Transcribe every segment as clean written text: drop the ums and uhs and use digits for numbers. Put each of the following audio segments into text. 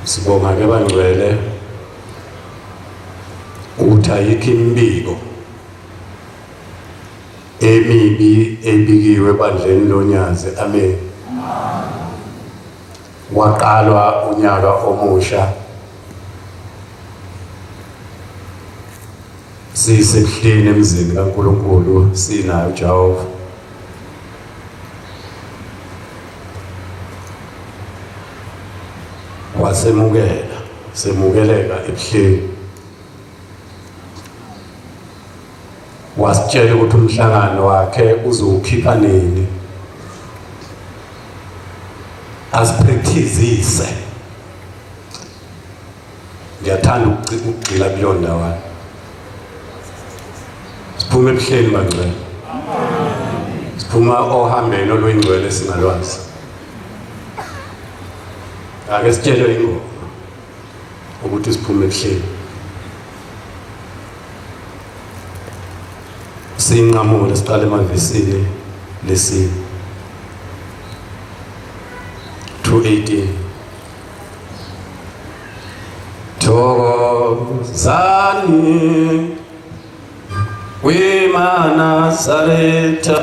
Sibonga ke bangcwele ukuthi ayikho imbiko emibi ebikiwe ebandleni loNyazi. Amen. Waqalwa unyaka omusha sisebuhleni emzini kaNkulunkulu sinayo Jehova. Semukeleka ebuhleni. Wasitshela ukuthi umhlangano wakhe uzowukhipha nini. Asipractice. Ngiyathanda ukugxila kuleyo ndawo. Siphuma ebuhleni bangcwele. Siphuma ohambeni olwengcwele singalwazi. Ake sitshele ingoma ukuthi siphume ebuhleni. Sinqamuke siqale emavesini lesi 2:18. Thokozani weManazaretha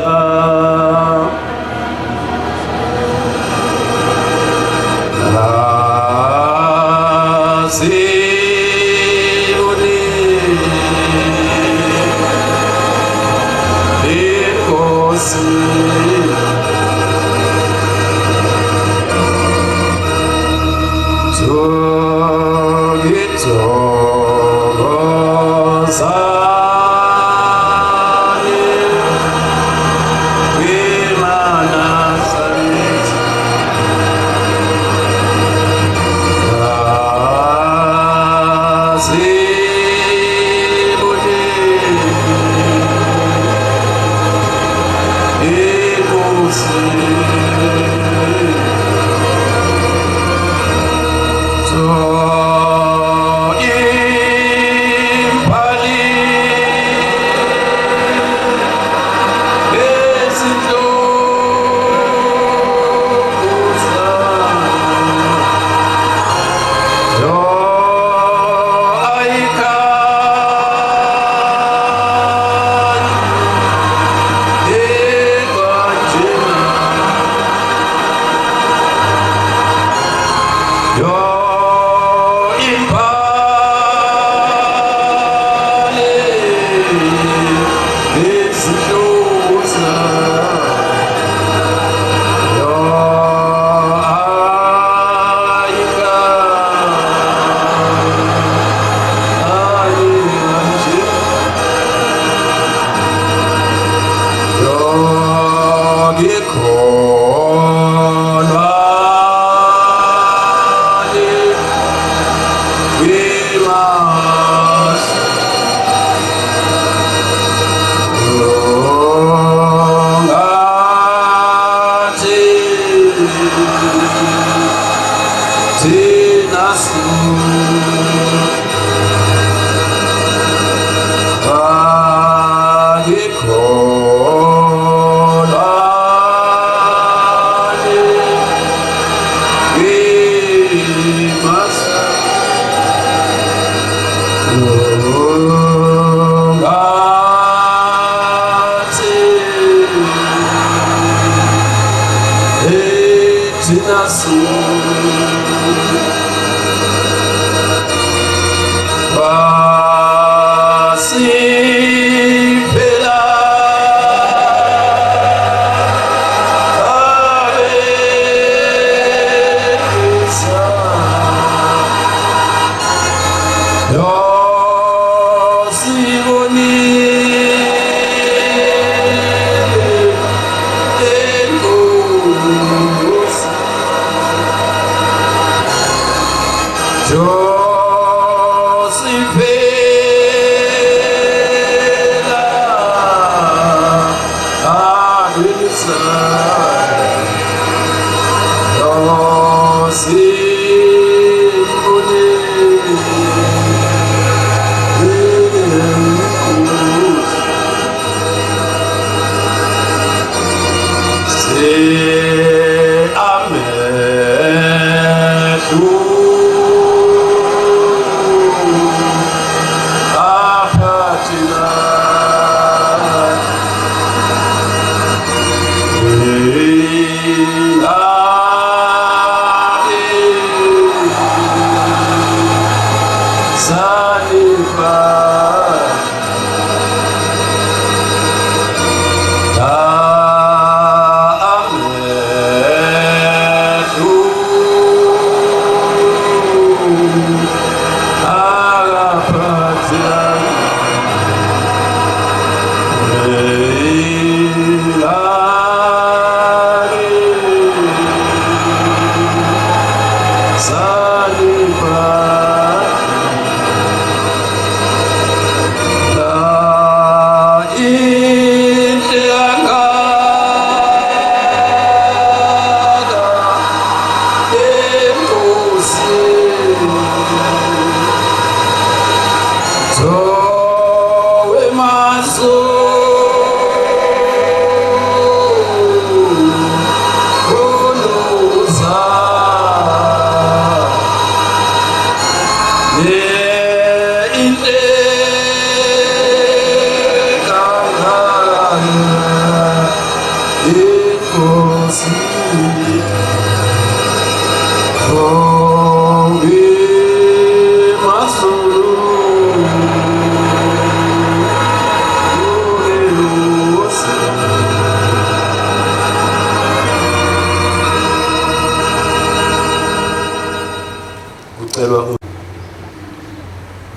Amen.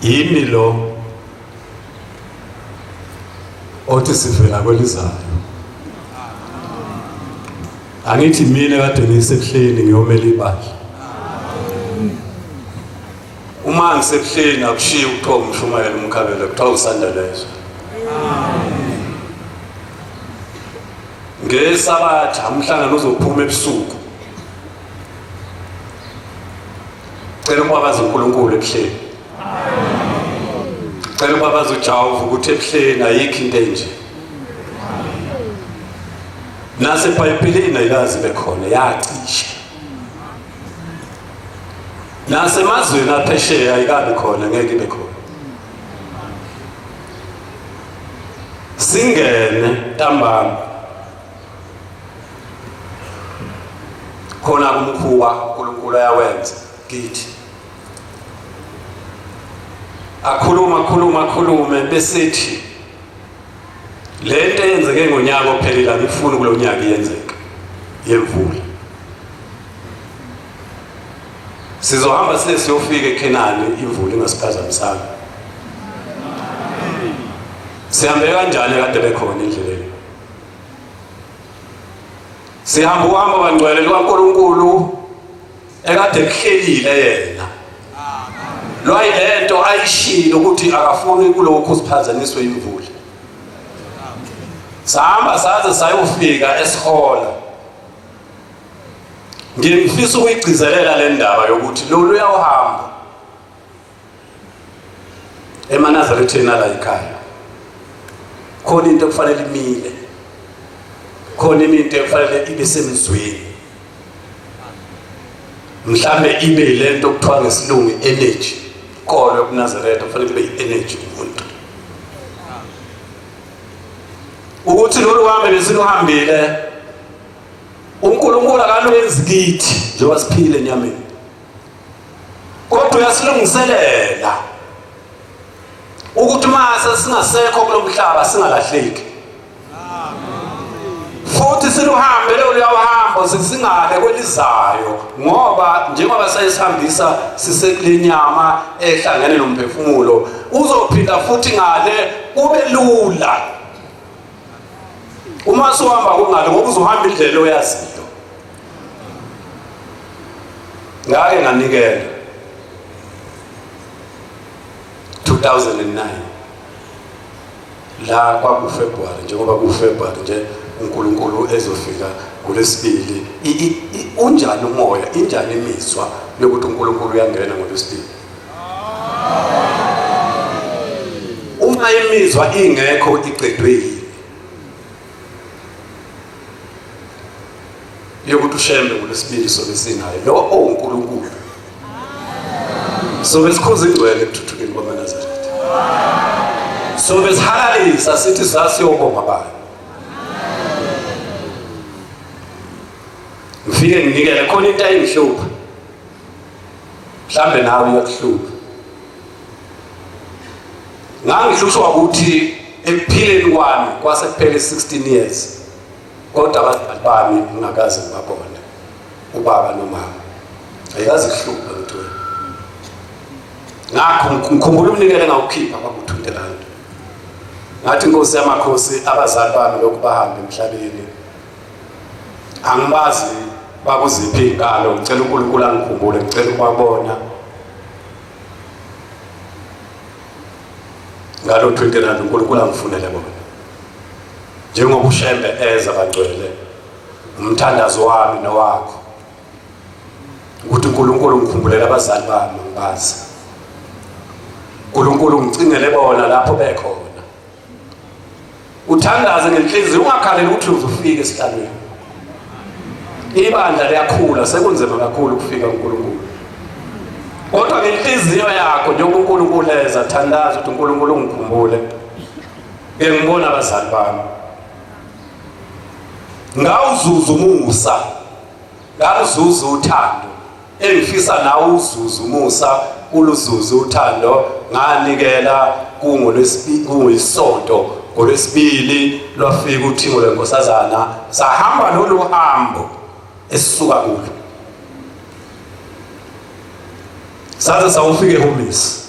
yini lo othi sivela kwelizayo. Angithi mina kade ngisebuhleni ngiyomela ibandla. Uma ngisebuhleni akushiya ukuthiwa umshumayela umkhabela kuthiwa usanda lezo. Ngesabatha umhlangano uzophuma ebusuku. Cela ukwabaza uNkulunkulu ebuhleni. Cela ukwabaza uJehova ukuthi ebuhleni ayikho into enje. Nase eBhayibhelini ayikazi bekhona yacisha. Nase emazweni aphesheya ayikabi khona ngeke ibe khona. Singene ntambama khona kumkhuba uNkulunkulu ayawenza kithi. Akhulume besithi lento eyenzeke ngonyaka ophelile ngifuna kulo nyaka iyenzeke yemvula. Sizohamba siyofika eKhenani imvula ingasiphazamisanga. Sihambe kanjani kade bekhona endleleni? Sihamba uhambo bangcwele lukaNkulunkulu ekade kuhlelile yena. Lwayilento ayishilo ukuthi akafuni kulokho siphazanyiswe imvula. Sahamba saze sayofika eSihola. Ngifisa ukuyigcizelela le ndaba yokuthi lo uyahamba eManazaretheni la ekhaya. Khona into kufanele imile. Khona into kufanele ibe semizweni. Mhlambe ibe lento kuthiwa ngesilungu energy. Kolo kuNazaretha kufanele kube energy umuntu. Ukuthi lo uhambe lesiluhambile uNkulunkulu akalenzi kithi njengoba siphile enyameni. Kodwa uyasilungiselela ukuthi mase singasekho kulomhlaba singalahleki. Futhi siluhambe lo uyahamba singale kwelizayo ngoba njengoba sayisihambisa sisekulenyama ehlangene nomphefumulo uzophinda futhi ngale kube lula. Uma suhamba kungale ngoba uzohamba indlela oyaziyo. Ngake nganikela 2009 la kwakuFebruary njengoba kuFebruary nje uNkulunkulu ezofika kulesibili. Unjani umoya injani imizwa lokuthi uNkulunkulu uyangena ngolwesibili? Uma imizwa ingekho iqedwe yini yokuthi ushembe ngolwesibili sobe sinayo lo uNkulunkulu sobe sikhoze ingcwele ekuthuthukeni kwaManazaretha. Sobe sihalalisa sithi sasiyobonga bani. Ngifike nginikele khona into ayingihlupha. Mhlambe nawe uyakuhlupha. Ngangihlushwa ukuthi ekuphileni kwami kwasekuphele 16 years. Kodwa abazali bami ngingakaze ngibabone ubaba nomama. Ayikaze ihlupha lutho. Ngakho ngikhumbula umnikele ngawukhipha kwakuthundelana. Ngathi Inkosi yamakhosi abazali bami lokhu bahamba emhlabeni. Angibazi bakuziphi inkalo ngicela uNkulunkulu angikhumbule ngicela ukubabona. Ngalo 29 uNkulunkulu angifunele bona. Njengoba ushembe eza bangcwele umthandazo wami nowakho ukuthi uNkulunkulu ngikhumbulele abazali bami ngibazi. uNkulunkulu ngicingele bona lapho bekhona. Uthandaze ngenhliziyo ungakhaleli ukuthi uzofika esihlalweni. Ibandla liyakhula sekunzima kakhulu ukufika kuNkulunkulu. Kodwa ngenhliziyo yakho njengoba uNkulunkulu eza thandaza ukuthi uNkulunkulu ungikhumbule. Ngibona abazali bami. Ngawuzuza umusa. Ngawuzuza uthando. engifisa nawe uzuzu umusa uluzuzu uthando nganikela kungolwesonto ngolwesibili lwafika uthingo lwenkosazana sahamba lolu hambo esisuka kulo saze sawufike eHomisi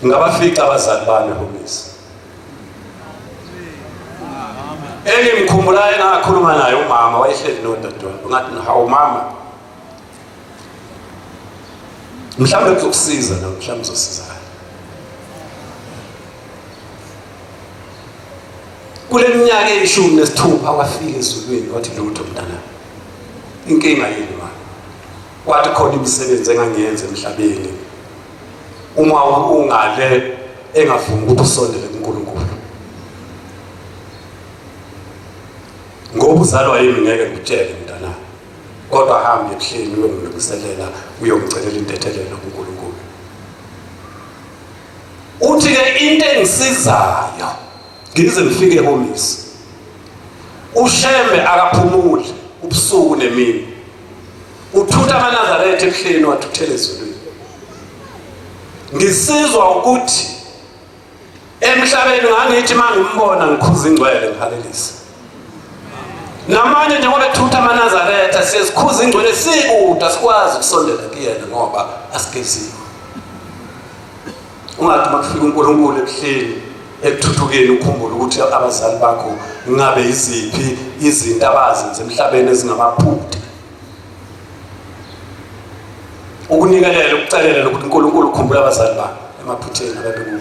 ngabafica abazali bami eHomisi engimkhumbulayo ngakhuluma naye umama wayehleli nodadewabo ngathi hawu mama mhlawumbe kuzokusiza na mhlawumbe uzosiza kule minyaka e16 wafika ezulwini wathi lutho mntana inkinga yini mama wathi khona imisebenzi engangiyenza emhlabeni uma ungale engavumi ukuthi usondele kuNkulunkulu ngoba uzalwa yimi ngeke ngikutshele mntana kodwa hamba ebuhleni uyongilungiselela uyongcelela intethelelo kuNkulunkulu uthi ke into engisizayo ngize ngifike eHomisi uShembe akaphumule ubusuku nemini uthutha amaNazaretha ebuhleni wathuthela ezulwini ngisizwa ukuthi emhlabeni ngangithi mangimbona ngikhuza ingcwele ngihalelisa namanje njengoba ethutha amaNazaretha siyezikhuza ingcwele sikude asikwazi ukusondela kuyena ngoba asigeziwe ungathi makufika uNkulunkulu ebuhleni ekuthuthukeni ukukhumbula ukuthi abazali bakho ngabe iziphi izinto abazenze emhlabeni ezingamaphutha ukunikelela ukucelela ukuthi uNkulunkulu ukhumbula abazali bakho emaphutheni ababekuwo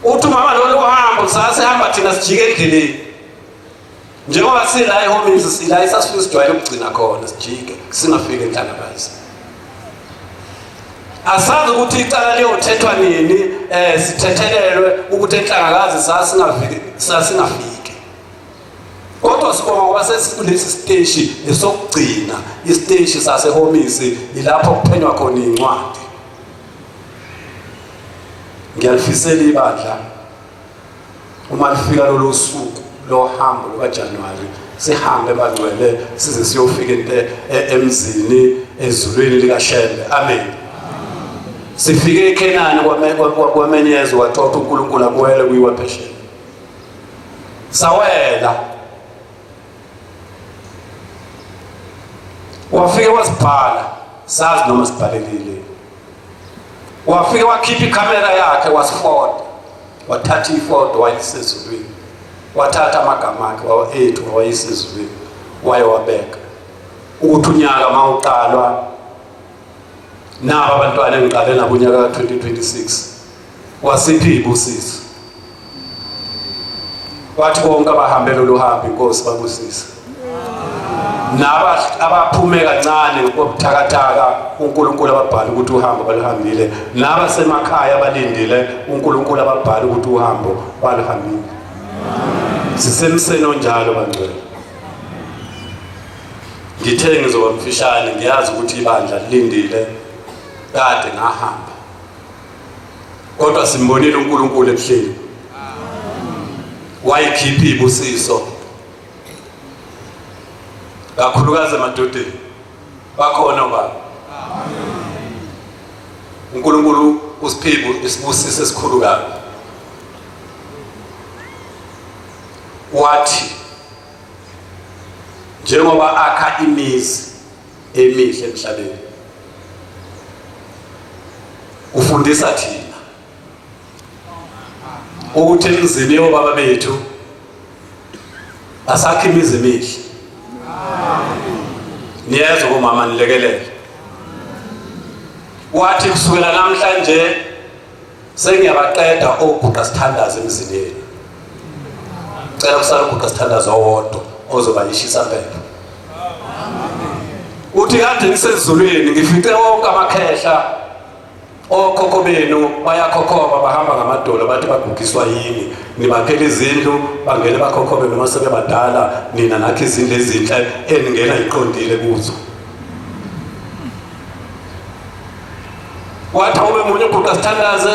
uthi mama lo hambo sasihamba thina sijike endleleni njengoba sila eHomisi sila isasifisa sijwayele ukugcina khona sijike singafika eNhlanakazi asazi ukuthi icala liyothethwa nini sithethelelwe ukuthi eNhlanakazi sasingafiki kodwa sibonga ngoba sesikulesi stage esokugcina istage saseHomisi ilapho kuphenywa khona incwadi ngiyalifisela ibandla uma lifika lolu suku lo hambo lukaJanuwari sihambe bangcwele size siyofika emzini ezulwini likaShembe amen sifike eKenani kwamenyezo wathatha uNkulunkulu akuwele kuyiwa phesheni sawela wafike wasibhala sazi noma sibhalekile wafike wakhipha ikamera yakhe wasifota wathatha ifoto wayisezulwini wathatha amagama akhe wawethu wayisezulwini waye wabeka ukuthi unyaka mawuqalwa naba abantwana engiqale nabo unyaka ka2026 wasiphi ibusiso wathi bonke abahambele lo hambo inkosi babusisa naba abaphume kancane ngokuthakathaka uNkulunkulu ababhala ukuthi uhambo baluhambile naba semakhaya abalindile uNkulunkulu ababhala ukuthi uhambo baluhambile sisemseno njalo bangcwele ngithe ngizoba mfishane ngiyazi ukuthi ibandla lilindile kade ngahamba kodwa simbonile uNkulunkulu ebuhleni wayikhipha ibusiso kakhulukazi emadodeni bakhona baba uNkulunkulu usiphiwe isibusiso esikhulu kabi wathi njengoba akha imizi emihle emhlabeni ufundisa thina ukuthi emzini yobaba bethu asakhe imizi emihle niyezwa kumama nilekelele wathi kusukela namhlanje sengiyabaqeda oguqa sithandaza emzini yenu cela kusala uguqa sithandaza owodwa ozoba yishisa mpepho uthi kade ngisezulwini ngifice wonke amakhehla okhokho benu bayakhokhoba bahamba ngamadolo bathi bagugiswa yini nibakhela izindlu bangene bakhokhobe noma sebebadala nina nakhe izindlu ezinhle eningena iqondile kuzo wathi ube munye uguqa sithandaze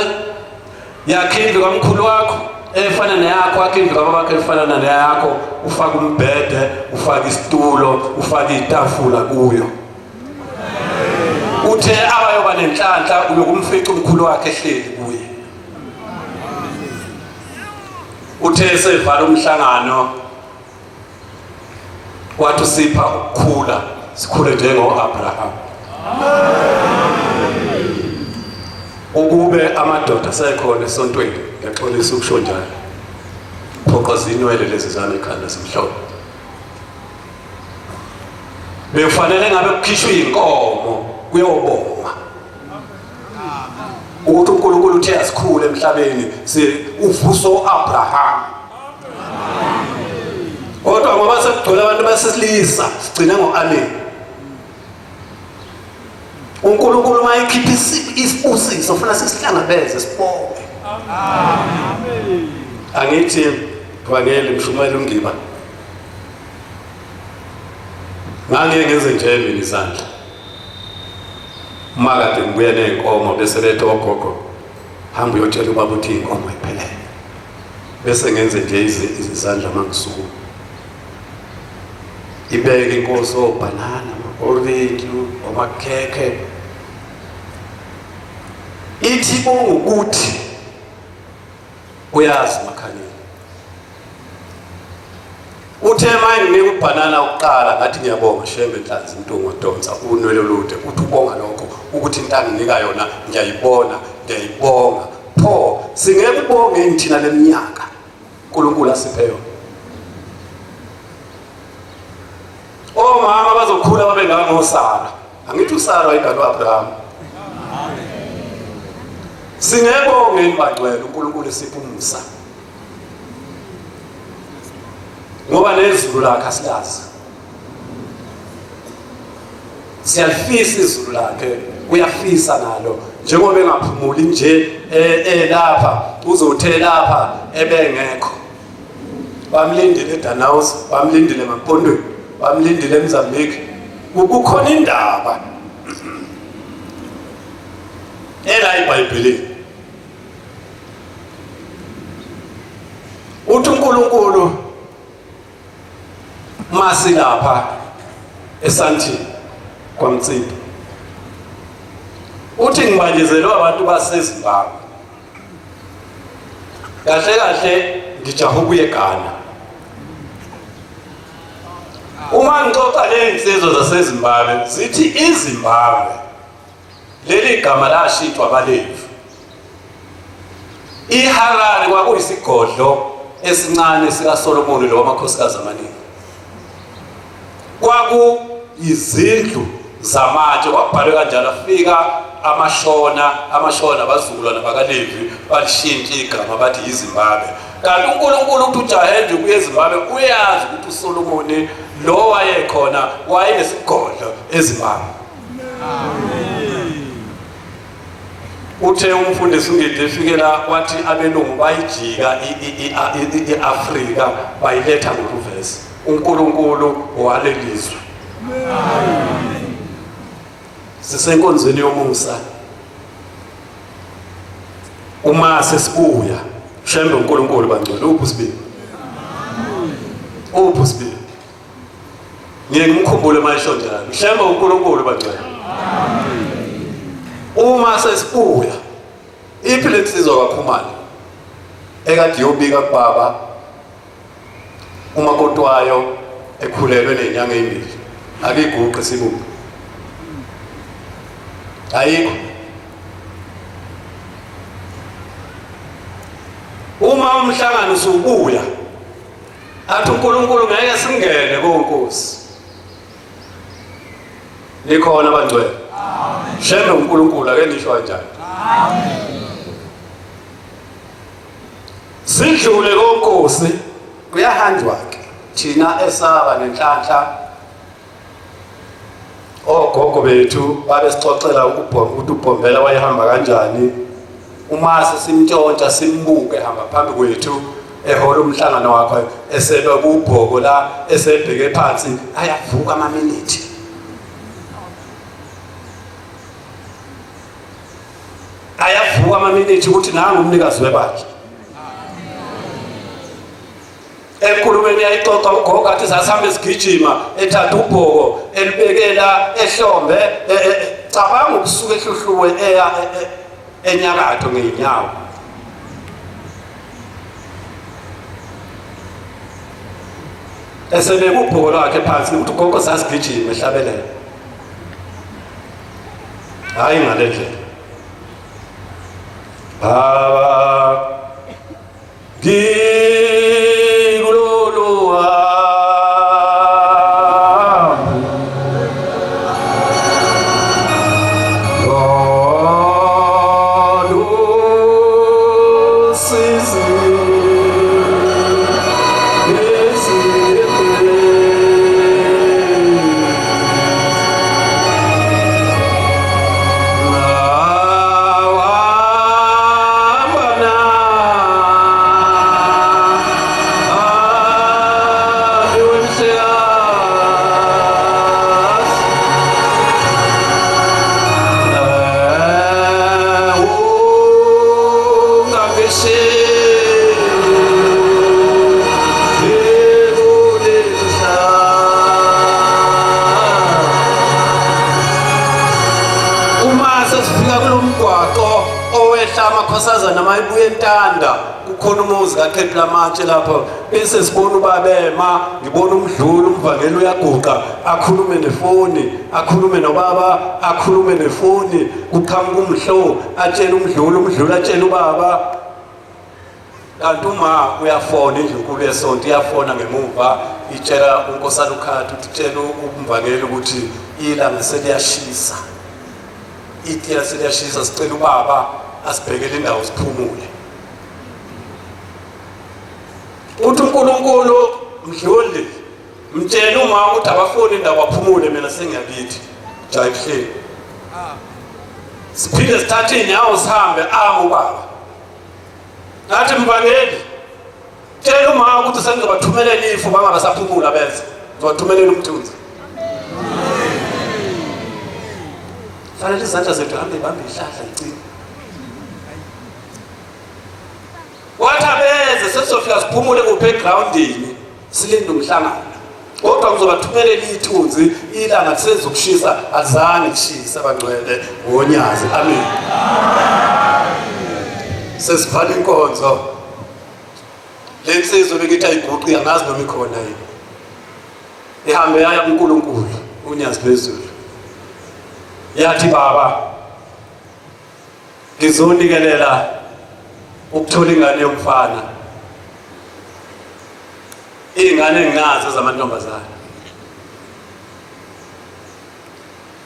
yakhe indlu kamkhulu wakho efana neyakho, akhe indlu kababakhe efana neyakho, ufake umbhede, ufake isitulo, ufake itafula kuyo. Uthe abayoba nenhlanhla uyokumfica umkhulu wakhe ehleli kuye. Uthe sevala umhlangano wathi usipha ukukhula, sikhule njengo-Abraham. Ukube amadoda asekhona esontweni, ngiyaxolisa ukusho njalo, phoqoza inwele lezi zami ekhanda zimhlophe. Bekufanele ngabe kukhishwe inkomo kuyobonga ukuthi uNkulunkulu uthe asikhule emhlabeni, uvuso Abraham. Kodwa ngoba sekugcwele abantu basesilisa, sigcina ngo-amen. uNkulunkulu mayikhipha isibusiso ufuna sisihlangabeze sibonge. Amen. Angithi Vangeli Mshumela uNgiba, ngake ngenze nje mina izandla makade ngibuye nenkomo bese letho ogogo hamba uyotshela ubaba ukuthi inkomo iphelele, bese ngenze nje izandla mangisuku ibeke inkosi obanana, ama-orange, amakhekhe. Ithi ukuthi uyazi makhanyeni, uthe manginika ubhanana uqala ngathi ngiyabonga Shembe Nhlanzi Mntungu Donsa unwele olude, uthi ubonga lokho ukuthi into anginika yona ngiyayibona, ngiyayibonga. Pho singeke ubonge ngithina leminyaka uNkulunkulu asiphe yona. Omama bazokhula babe ngangosara, angithi uSara wayengane kaAbraham. Singebonge ibangcwele uNkulunkulu esipha umusa, ngoba nezulu lakhe asilazi. Siyalifisa izulu lakhe, uyafisa nalo, njengoba engaphumuli nje lapha uzothe lapha ebengekho. Bamlindile eDanaus, bamlindile eMampondweni, bamlindile eMozambique. Kukhona indaba eBhayibhelini uthi uNkulunkulu masilapha eSandton kwaMtsimba uthi ngibanjezelwe abantu baseZimbabwe, kahle kahle ngijaha ukuya eGhana. Uma ngixoxa lezinsizwa zaseZimbabwe zithi iZimbabwe leli gama lashithwa abaLevi. iHarare kwakuyisigodlo esincane sikaSolomoni lo wamakhosikazi amaningi. Kwakuyizindlu zamatshe, kwakubhalwe kanjalo, afika amashona abazukulwana bakaLevi balishintsha igama bathi yiZimbabwe. Kanti uNkulunkulu uthi ujahe nje ukuya eZimbabwe uyazi ukuthi uSolomoni lo wayekhona wayenesigodlo eZimbabwe. Uthe umfundisi uNgidi efikela wathi abelungu bayijika iAfrika bayiletha ngokuveza uNkulunkulu walelizwe. Sisenkonzweni yomusa, uma sesibuya Shembe uNkulunkulu bangcwele uphi sibili, uphi sibili, ngeke ngimkhumbule mayisho njalo. Shembe uNkulunkulu bangcwele. Uma sesibuya iphi lensizwa kaKhumalo ekade yobika kubaba umakoti wayo ekhulelwe nenyanga ezimbili, akiguqe sibumbe, ayikho. Uma umhlangano usubuya athi uNkulunkulu ngeke singene konkosi, likhona bangcwele. Amen. Shembe uNkulunkulu ake nisho kanjani? Amen. Sidlule konkosi kuyahanjwa ke thina esaba nenhlanhla. Ogogo bethu babesixoxela ukuthi uBhombela wayehamba kanjani, uma simntshontsha simbuke hamba phambi kwethu ehola umhlangano wakhe esebe kubhoko la esebheke phansi ayavuka amaminithi. Ayavuka amaminithi ukuthi nangu umnikazi webakhe. uyayixoxa ugogo athi sasihambe sigijima ethatha ubhoko elibekela ehlombe cabanga ukusuka ehluhluwe eya enyakatho ngeinyawo. Esebeka ubhoko lwakhe phansi ukuthi ugogo sasigijima ehlabelela. Hayi ngale ndlela. Baba amakhosazana mayibuye entanda kukhona umuzi kaQhephu lamatshe lapho bese sibona ubabema ngibona umdlulu umvangeli uyaguqa akhulume nefoni akhulume nobaba akhulume nefoni kuqhamuka umhlo atshela umdlulu atshela ubaba kanti uma uyafona indlunkulu yesonto iyafona ngemuva itshela unkosana uKhathi uthi tshela umvangeli ukuthi ilanga seliyashisa ithi seliyashisa sicela ubaba asibhekele indawo siphumule. Uthi uNkulunkulu mdluli mtshela uma ukuthi abafuni indawo aphumule mina sengiyakithi jayihleli. Siphinde sithathe inyawo sihambe ubaba. Nathi mvangeli tshela uma ukuthi sengizobathumelela ifu bangabasaphumula bese ngizothumelela umthunzi. Fanele izandla zethu hambe bambe ihlahla licini. Wathi abeze sesofika siphumule kuphi egroundini silinde umhlangano. Kodwa ngizobathumelela ithunzi ilanga lisezokushisa azange lishisa abangcwele ngonyaka. Amen. Sesivala inkonzo. Lensizwe bekithi ayiguqi angazi noma ikhona yini. Ihambe yaya kuNkulunkulu unyazi phezulu. Yathi baba ngizonikelela ukuthola ingane yomfana. Ingane enginazo zamantombazana.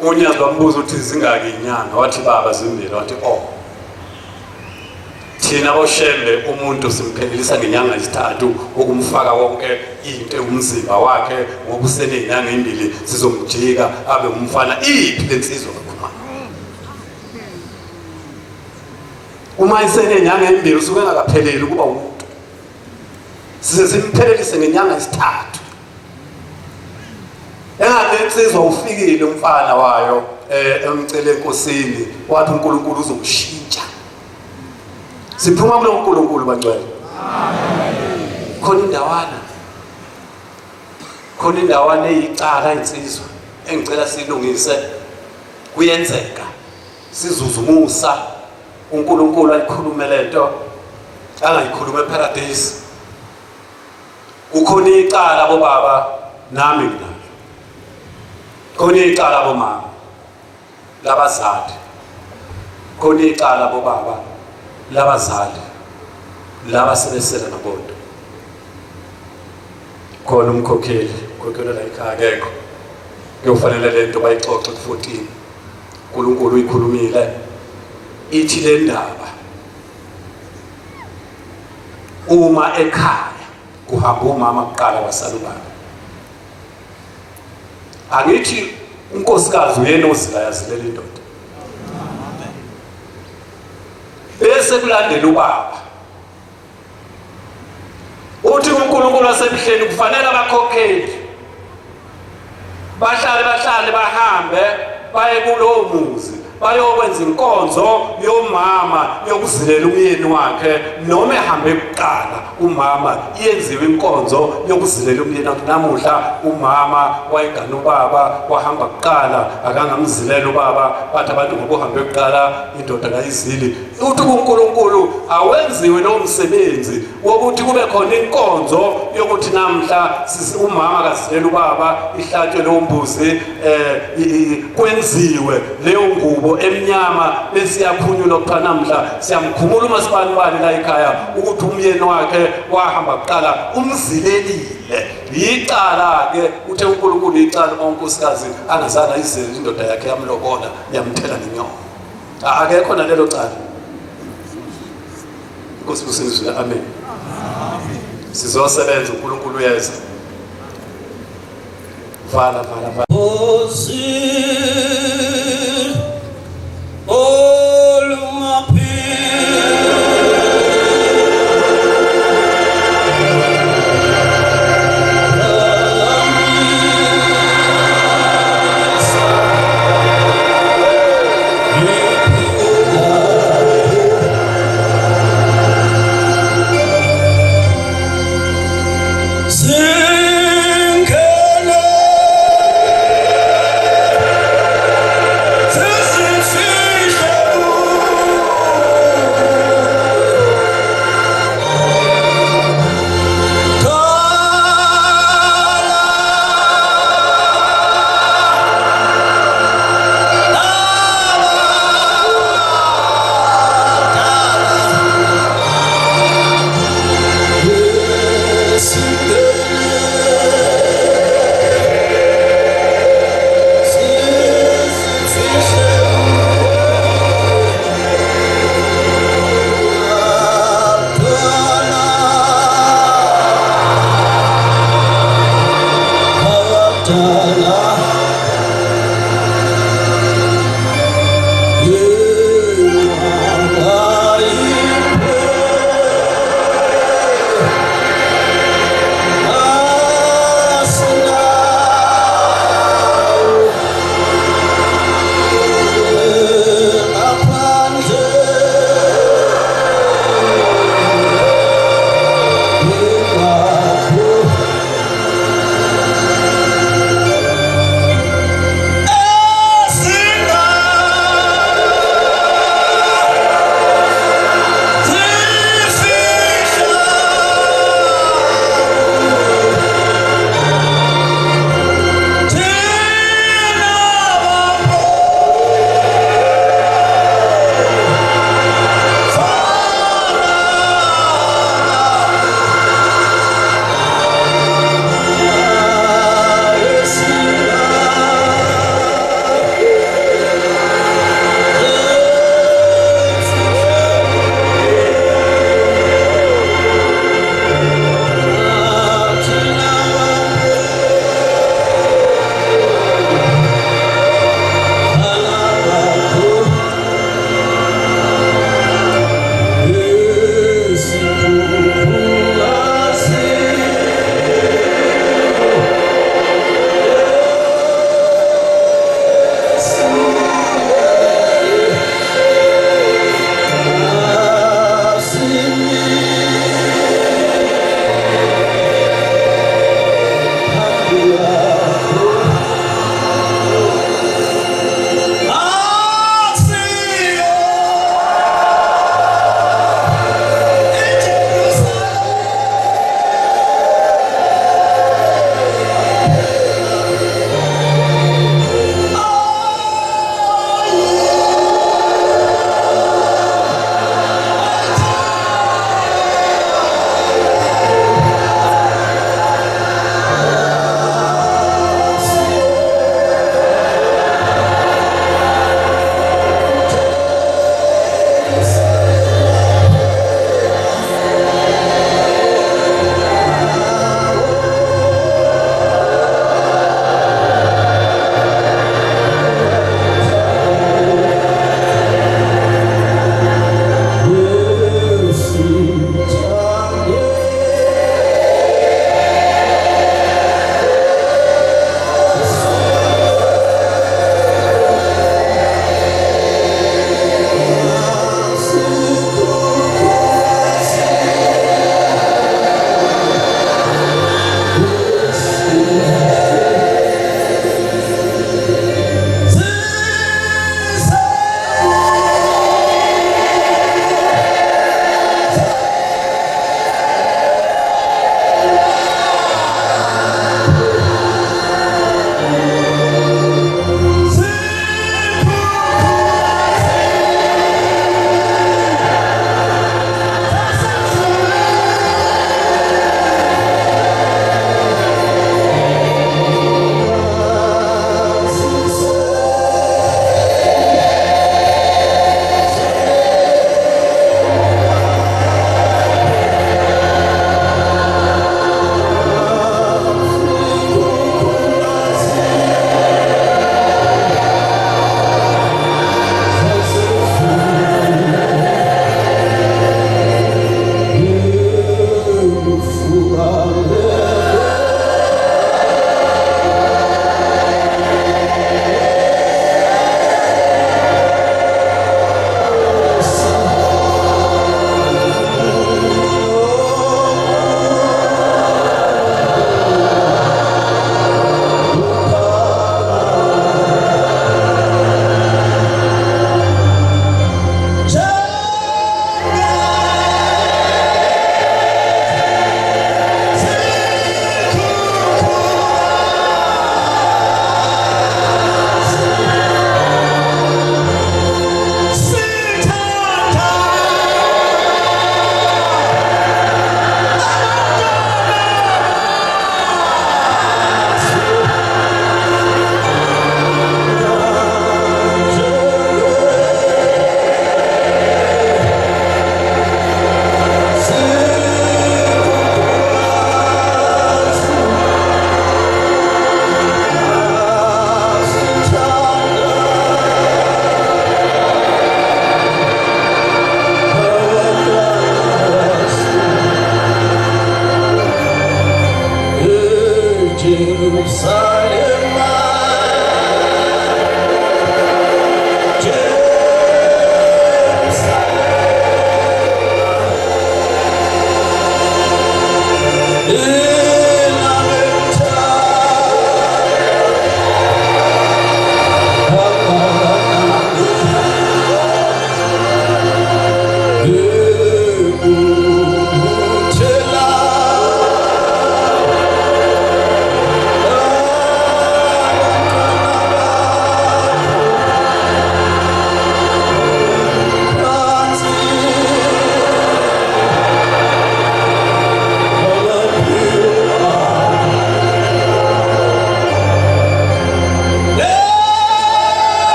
Unyazi wambuza ukuthi zingaki inyanga wathi baba zimbili wathi thina boshembe umuntu simphelelisa ngenyanga ezithathu ukumfaka wonke into umzimba wakhe ngokusele inyanga ezimbili sizomjika abe umfana iphi lensizwa kakhulu. Uma isene inyanga ezimbili usuke engakapheleli kuba umuntu. Size simphelelise ngenyanga ezithathu. Engakensizwa ufikile umfana wayo emcele enkosini wathi uNkulunkulu uzomshintsha. Siphuma kulo uNkulunkulu bangcwele. Amen. Khona indawana eyicala insizwa engicela silungise kuyenzeka sizuza umusa uNkulunkulu ayikhulume lento angayikhuluma eparadise. Kukhona icala bo baba nami ngina. Khona icala bo mama labazali. Khona icala bo baba labazali laba sebesela nabodwa. Khona umkhokheli la ekhaya akekho kuyofanele lento bayixoxe ku14 uNkulunkulu uyikhulumile ithi le ndaba uma ekhaya kuhamba umama kuqala wasalubaba. Angithi unkosikazi uyena ozila yazilela indoda. Bese kulandela ubaba. Uthi uNkulunkulu wasemhleni kufanele abakhokheli bahlale bahambe baye kulowo muzi bayokwenza inkonzo yomama yokuzilela umyeni wakhe, noma ehambe kuqala umama iyenziwe inkonzo yokuzilela umyeni wakhe. Namuhla umama wayegana ubaba wahamba kuqala akangamzilela ubaba, bathi abantu ngokuhambe kuqala indoda kayizili. Uthi uNkulunkulu awenziwe lo msebenzi wokuthi kube khona inkonzo yokuthi namhla umama akazilela ubaba, ihlatshwe lo mbuzi, kwenziwe leyo ngubo emnyama bese yaphunyulwa kuthiwa namhla siyamkhumula uMasibanibani la ekhaya ukuthi umyeni wakhe wahamba kuqala umzilelile. Icala ke uthe uNkulunkulu icala unkosikazi angazana izele indoda yakhe yamlobola yamthela nenyongo. Akekho nalelo cala. Inkosi kusindiswe. Amen. Sizosebenza uNkulunkulu uyeza. Vala.